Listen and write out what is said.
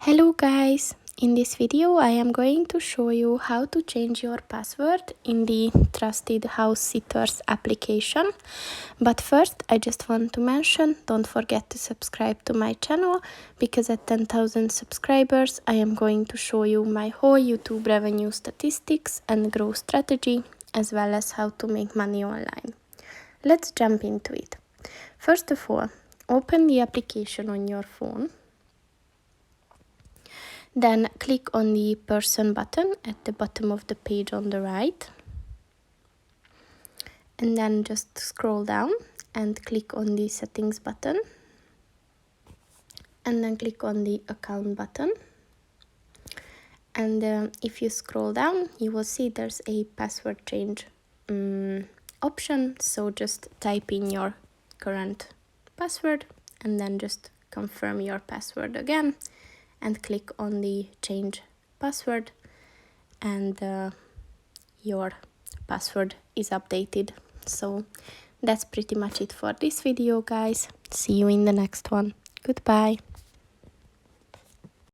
Hello guys! In this video I am going to show you how to change your password in the Trusted Housesitters application. But first I just want to mention, don't forget to subscribe to my channel, because at 10,000 subscribers I am going to show you my whole YouTube revenue statistics and growth strategy, as well as how to make money online. Let's jump into it. First of all, open the application on your phone. Then click on the person button at the bottom of the page on the right. And then just scroll down and click on the settings button. And then click on the account button. And if you scroll down, you will see there's a password change option. So just type in your current password and then just confirm your password again. And click on the change password, and your password is updated. So that's pretty much it for this video, guys. See you in the next one. Goodbye.